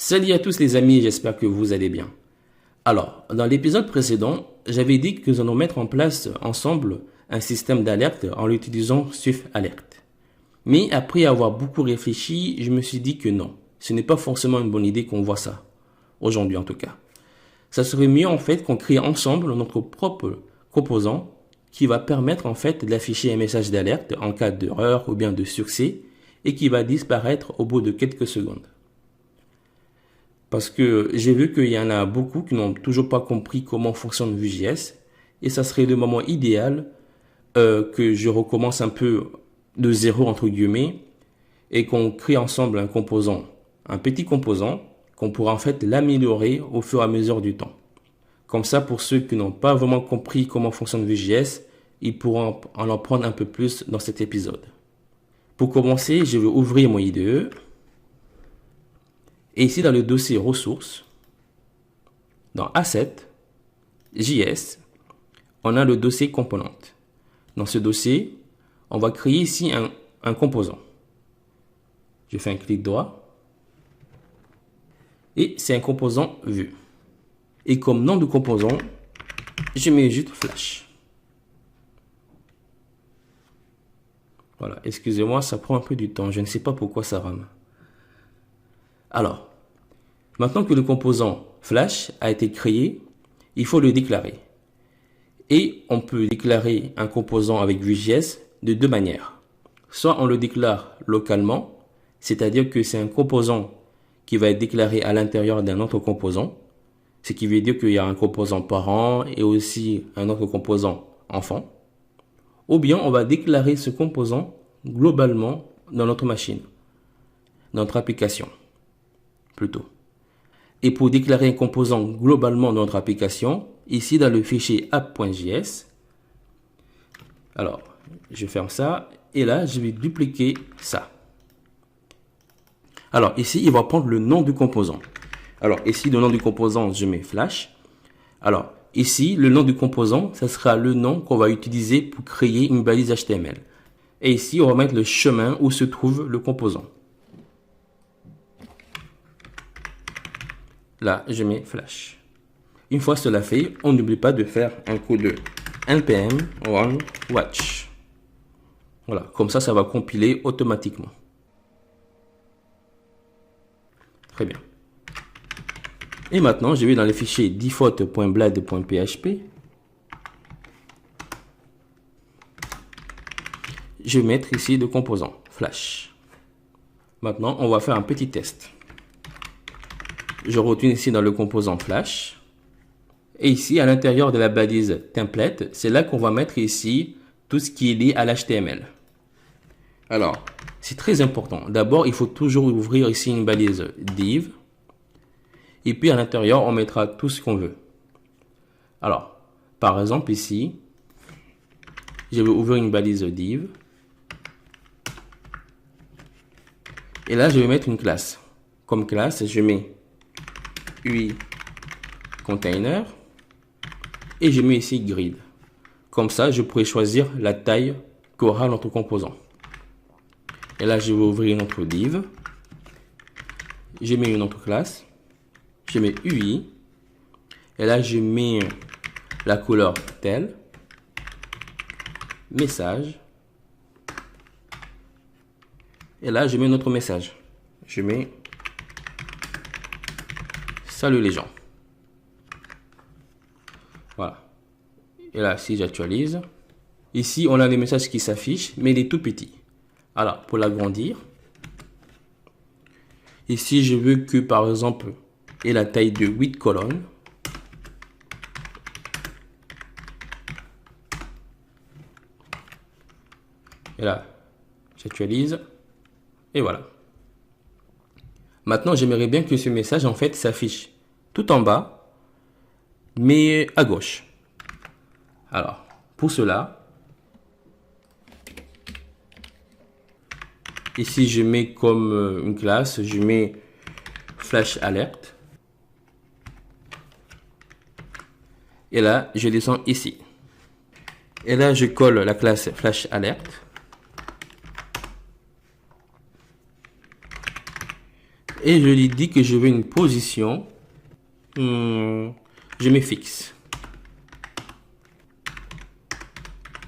Salut à tous les amis, j'espère que vous allez bien. Alors, dans l'épisode précédent, j'avais dit que nous allons mettre en place ensemble un système d'alerte en l'utilisant SwiftAlert. Mais après avoir beaucoup réfléchi, je me suis dit que non, ce n'est pas forcément une bonne idée qu'on voit ça, aujourd'hui en tout cas. Ça serait mieux en fait qu'on crée ensemble notre propre composant qui va permettre en fait d'afficher un message d'alerte en cas d'erreur ou bien de succès et qui va disparaître au bout de quelques secondes. Parce que j'ai vu qu'il y en a beaucoup qui n'ont toujours pas compris comment fonctionne Vue.js et ça serait le moment idéal que je recommence un peu de zéro entre guillemets et qu'on crée ensemble un composant, un petit composant qu'on pourra en fait l'améliorer au fur et à mesure du temps. Comme ça, pour ceux qui n'ont pas vraiment compris comment fonctionne Vue.js, ils pourront en apprendre un peu plus dans cet épisode. Pour commencer, je vais ouvrir mon IDE. Et ici, dans le dossier ressources, dans Asset, JS, on a le dossier componente. Dans ce dossier, on va créer ici un composant. Je fais un clic droit. Et c'est un composant Vue. Et comme nom de composant, je mets juste Flash. Voilà, excusez-moi, ça prend un peu du temps. Je ne sais pas pourquoi ça rame. Alors, maintenant que le composant Flash a été créé, il faut le déclarer. Et on peut déclarer un composant avec Vue.js de deux manières. Soit on le déclare localement, c'est-à-dire que c'est un composant qui va être déclaré à l'intérieur d'un autre composant, ce qui veut dire qu'il y a un composant parent et aussi un autre composant enfant. Ou bien on va déclarer ce composant globalement dans notre machine, dans notre application, plutôt. Et pour déclarer un composant globalement dans notre application, ici dans le fichier app.js, alors je ferme ça et là je vais dupliquer ça. Alors ici il va prendre le nom du composant. Alors ici le nom du composant je mets Flash. Alors ici le nom du composant ça sera le nom qu'on va utiliser pour créer une balise HTML. Et ici on va mettre le chemin où se trouve le composant. Là, je mets Flash. Une fois cela fait, on n'oublie pas de faire un coup de npm run watch. Voilà, comme ça va compiler automatiquement. Très bien. Et maintenant, je vais dans le fichier default.blade.php. Je vais mettre ici le composant Flash. Maintenant, on va faire un petit test. Je retourne ici dans le composant Flash. Et ici, à l'intérieur de la balise template, c'est là qu'on va mettre ici tout ce qui est lié à l'HTML. Alors, c'est très important. D'abord, il faut toujours ouvrir ici une balise div. Et puis à l'intérieur, on mettra tout ce qu'on veut. Alors, par exemple ici, je vais ouvrir une balise div. Et là, je vais mettre une classe. Comme classe, je mets UI container et je mets ici grid. Comme ça, je pourrais choisir la taille qu'aura notre composant. Et là, je vais ouvrir une autre div. Je mets une autre classe. Je mets UI. Et là, je mets la couleur telle. Message. Et là, je mets notre message. Je mets salut les gens. Voilà. Et là, si j'actualise, ici, on a les messages qui s'affichent, mais il est tout petit. Alors, pour l'agrandir, ici, je veux que, par exemple, ait la taille de 8 colonnes. Et là, j'actualise. Et voilà. Maintenant, j'aimerais bien que ce message, en fait, s'affiche tout en bas, mais à gauche. Alors, pour cela, ici, je mets comme une classe, je mets Flash Alert. Et là, je descends ici. Et là, je colle la classe Flash Alert. Et je lui dis que je veux une position. Je mets fixe.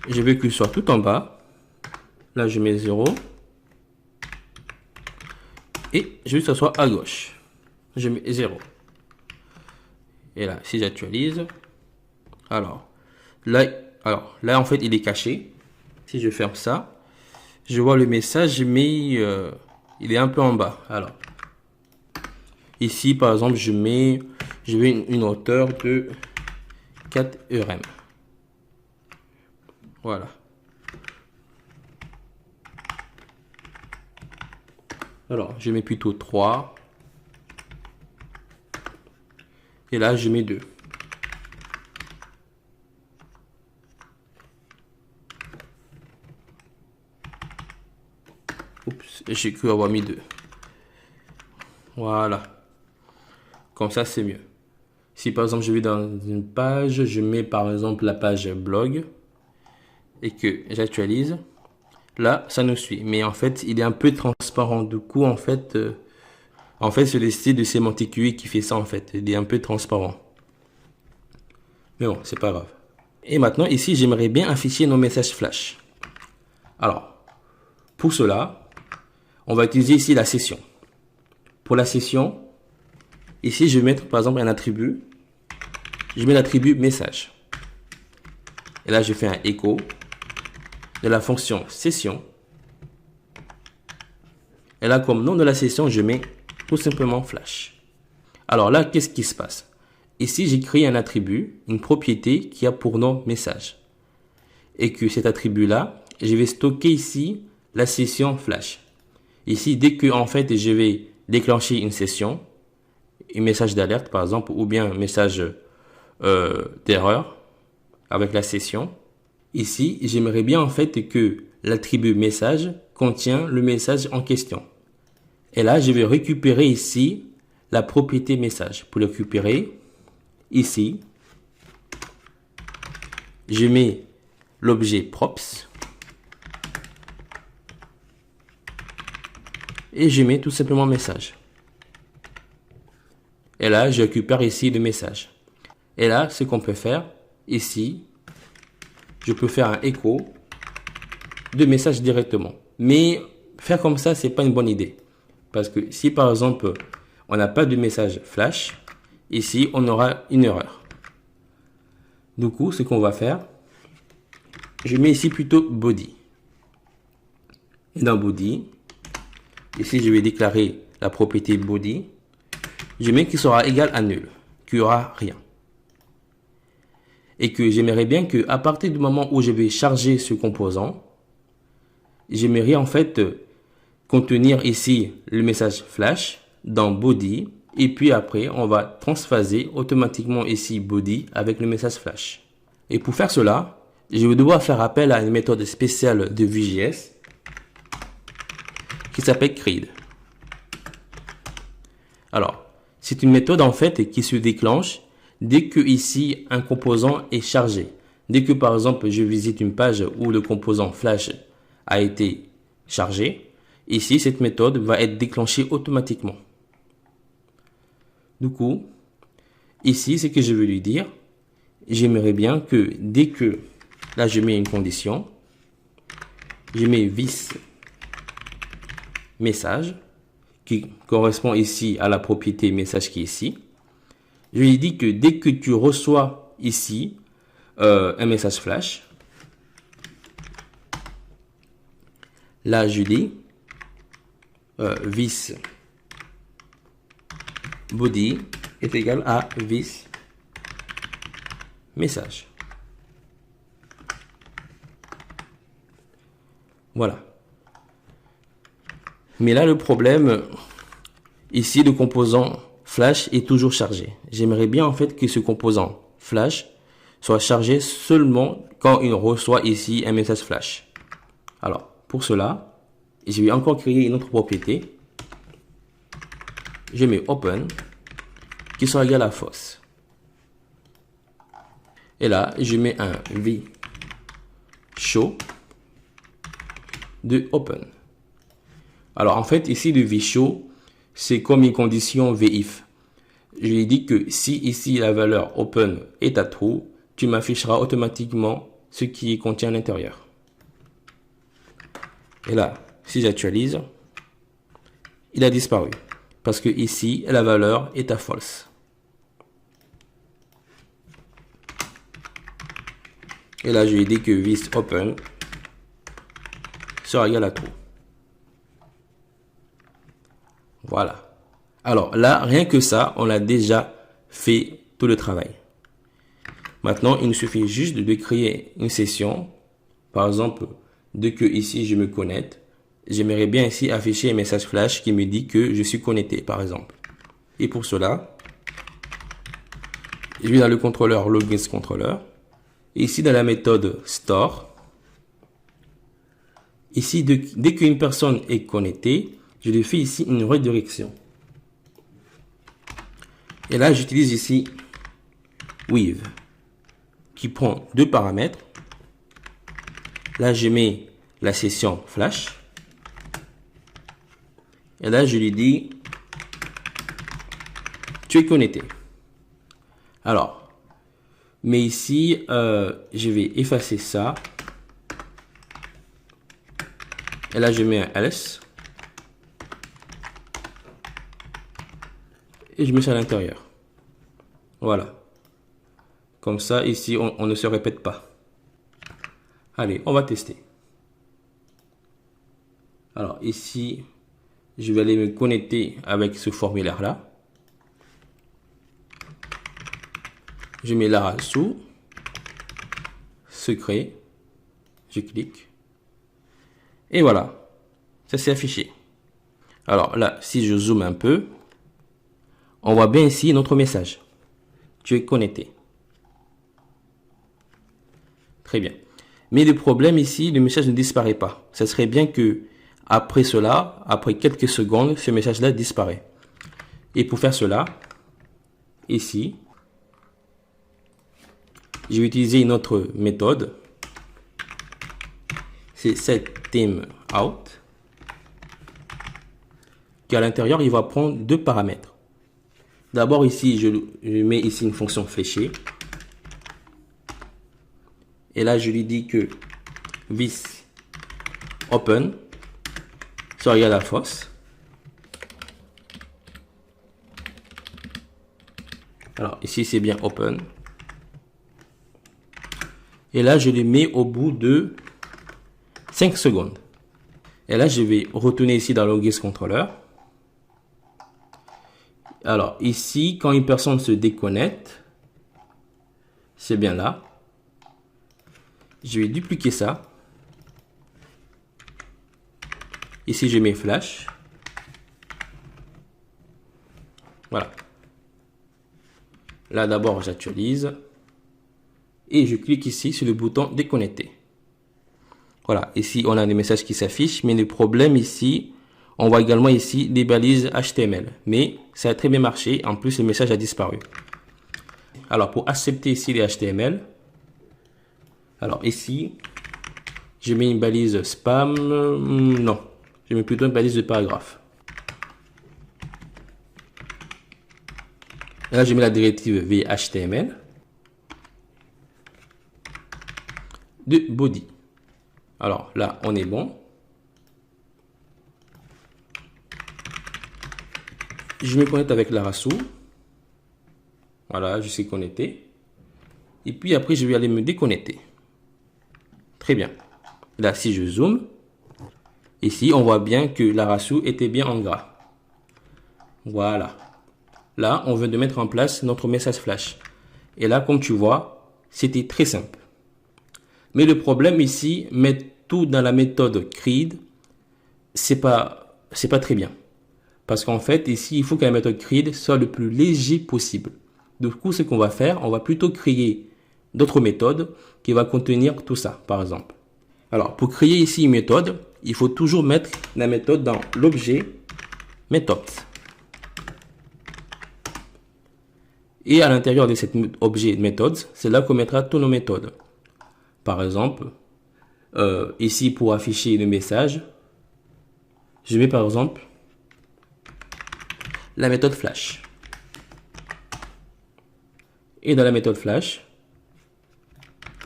Je veux qu'il soit tout en bas. Là, je mets 0. Et je veux que ça soit à gauche. Je mets 0. Et là, si j'actualise, alors là, en fait, il est caché. Si je ferme ça, je vois le message, mais il est un peu en bas. Alors, ici, par exemple, je veux une hauteur de 4 RM. Voilà. Alors, je mets plutôt 3. Et là, je mets 2. Oups, j'ai cru avoir mis 2. Voilà. Comme ça, c'est mieux. Si par exemple, je vais dans une page, je mets par exemple la page blog et que j'actualise. Là, ça nous suit. Mais en fait, il est un peu transparent. Du coup, en fait, c'est le style de Sémantique UI qui fait ça, en fait. Il est un peu transparent. Mais bon, c'est pas grave. Et maintenant, ici, j'aimerais bien afficher nos messages flash. Alors, pour cela, on va utiliser ici la session. Pour la session, ici, je vais mettre, par exemple, un attribut. Je mets l'attribut message. Et là, je fais un écho de la fonction session. Et là, comme nom de la session, je mets tout simplement flash. Alors là, qu'est-ce qui se passe? Ici, j'ai créé un attribut, une propriété qui a pour nom message. Et que cet attribut-là, je vais stocker ici la session flash. Ici, dès que en fait, je vais déclencher une session, un message d'alerte par exemple, ou bien un message d'erreur avec la session. Ici, j'aimerais bien en fait que l'attribut message contient le message en question. Et là, je vais récupérer ici la propriété message. Pour le récupérer, ici, je mets l'objet props et je mets tout simplement message. Et là, je récupère ici le message. Et là, ce qu'on peut faire, ici, je peux faire un écho de message directement. Mais faire comme ça, c'est pas une bonne idée. Parce que si par exemple, on n'a pas de message flash, ici, on aura une erreur. Du coup, ce qu'on va faire, je mets ici plutôt body. Et dans body, ici, je vais déclarer la propriété body. Je mets qu'il sera égal à nul, qu'il n'y aura rien. Et que j'aimerais bien que à partir du moment où je vais charger ce composant, j'aimerais en fait contenir ici le message flash dans body. Et puis après, on va transphaser automatiquement ici body avec le message flash. Et pour faire cela, je vais devoir faire appel à une méthode spéciale de Vue.js qui s'appelle create. Alors, c'est une méthode en fait qui se déclenche dès que ici un composant est chargé. Dès que par exemple je visite une page où le composant flash a été chargé, ici cette méthode va être déclenchée automatiquement. Du coup, ici ce que je veux lui dire, j'aimerais bien que dès que, là je mets une condition, je mets this message qui correspond ici à la propriété message qui est ici. Je lui dis que dès que tu reçois ici un message flash, là je dis this body est égal à this message. Voilà. Mais là le problème, ici le composant flash est toujours chargé. J'aimerais bien en fait que ce composant flash soit chargé seulement quand il reçoit ici un message flash. Alors, pour cela, je vais encore créer une autre propriété. Je mets open qui sera égal à false. Et là, je mets un vShow de open. Alors, en fait, ici, le vShow, c'est comme une condition VIF. Je lui dis que si ici la valeur open est à true, tu m'afficheras automatiquement ce qui contient à l'intérieur. Et là, si j'actualise, il a disparu. Parce que ici, la valeur est à false. Et là, je lui dis que this open sera égal à true. Voilà. Alors là, rien que ça, on a déjà fait tout le travail. Maintenant, il nous suffit juste de créer une session. Par exemple, dès que ici je me connecte, j'aimerais bien ici afficher un message flash qui me dit que je suis connecté, par exemple. Et pour cela, je vais dans le contrôleur login controller. Ici, dans la méthode store, ici, dès qu'une personne est connectée, je lui fais ici une redirection. Et là, j'utilise ici with, qui prend deux paramètres. Là, je mets la session flash. Et là, je lui dis, tu es connecté. Alors, mais ici, je vais effacer ça. Et là, je mets un else. Et je mets ça à l'intérieur. Voilà. Comme ça, ici, on ne se répète pas. Allez, on va tester. Alors, ici, je vais aller me connecter avec ce formulaire-là. Je mets là sous secret. Je clique. Et voilà. Ça s'est affiché. Alors là, si je zoome un peu, on voit bien ici notre message. Tu es connecté. Très bien. Mais le problème ici, le message ne disparaît pas. Ça serait bien que après cela, après quelques secondes, ce message-là disparaît. Et pour faire cela, ici, je vais utiliser une autre méthode. C'est setTimeOut. Qui à l'intérieur, il va prendre deux paramètres. D'abord ici, je mets ici une fonction fléchée. Et là, je lui dis que this open sera égal à false. Alors ici, c'est bien open. Et là, je les mets au bout de 5 secondes. Et là, je vais retourner ici dans Login Controller. Alors, ici, quand une personne se déconnecte, c'est bien là. Je vais dupliquer ça. Ici, je mets flash. Voilà. Là, d'abord, j'actualise. Et je clique ici sur le bouton déconnecter. Voilà, ici on a des messages qui s'affichent, mais le problème ici, on voit également ici des balises HTML. Mais ça a très bien marché, en plus le message a disparu. Alors pour accepter ici les HTML, alors ici, je mets une balise spam, non, je mets plutôt une balise de paragraphe. Là je mets la directive VHTML. De body. Alors là, on est bon. Je me connecte avec Larasu. Voilà, je suis connecté. Et puis après, je vais aller me déconnecter. Très bien. Là, si je zoome, ici, on voit bien que Larasu était bien en gras. Voilà. Là, on vient de mettre en place notre message flash. Et là, comme tu vois, c'était très simple. Mais le problème ici, mettre tout dans la méthode create, c'est pas très bien. Parce qu'en fait, ici, il faut que la méthode create soit le plus léger possible. Du coup, ce qu'on va faire, on va plutôt créer d'autres méthodes qui vont contenir tout ça, par exemple. Alors, pour créer ici une méthode, il faut toujours mettre la méthode dans l'objet methods. Et à l'intérieur de cet objet methods, c'est là qu'on mettra toutes nos méthodes. Par exemple, ici pour afficher le message, je mets par exemple la méthode flash. Et dans la méthode flash,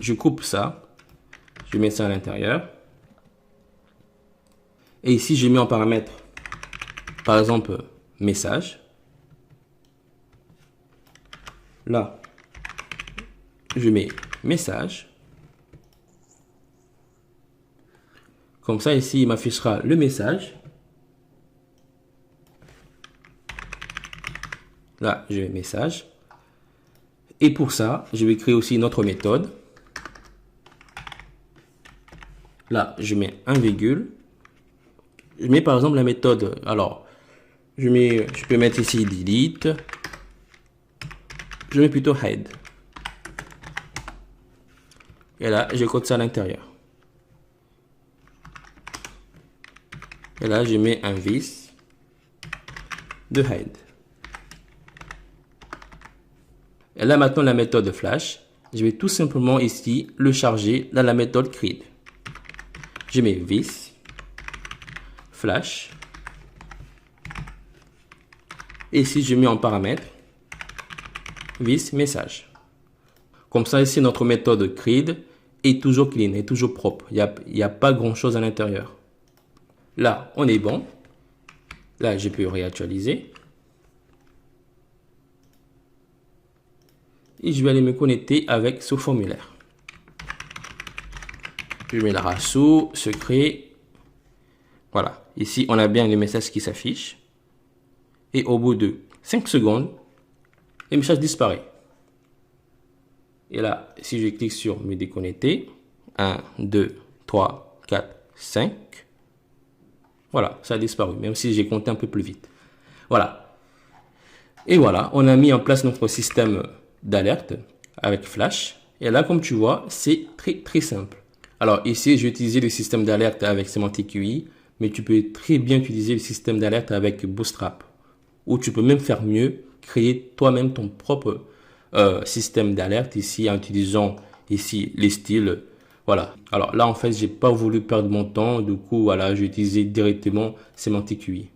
je coupe ça, je mets ça à l'intérieur. Et ici, je mets en paramètre, par exemple, message. Là, je mets message. Comme ça, ici, il m'affichera le message. Là, je mets message. Et pour ça, je vais créer aussi une autre méthode. Là, je mets un virgule. Je mets par exemple la méthode. Alors, je peux mettre ici delete. Je mets plutôt hide. Et là, je code ça à l'intérieur. Et là, je mets un vis de hide. Et là, maintenant, la méthode flash, je vais tout simplement ici le charger dans la méthode create. Je mets vis flash. Et ici, je mets en paramètre vis message. Comme ça, ici, notre méthode create est toujours clean, est toujours propre. Il n'y a pas grand chose à l'intérieur. Là, on est bon. Là, je peux réactualiser. Et je vais aller me connecter avec ce formulaire. Je mets la rassou, secret. Voilà. Ici, on a bien le message qui s'affiche. Et au bout de 5 secondes, le message disparaît. Et là, si je clique sur me déconnecter, 1, 2, 3, 4, 5. Voilà, ça a disparu, même si j'ai compté un peu plus vite. Voilà. Et voilà, on a mis en place notre système d'alerte avec Flash. Et là, comme tu vois, c'est très simple. Alors ici, j'ai utilisé le système d'alerte avec Semantic UI, mais tu peux très bien utiliser le système d'alerte avec Bootstrap. Ou tu peux même faire mieux, créer toi-même ton propre système d'alerte ici en utilisant ici les styles. Voilà. Alors là, en fait, j'ai pas voulu perdre mon temps. Du coup, voilà, j'ai utilisé directement Semantic UI.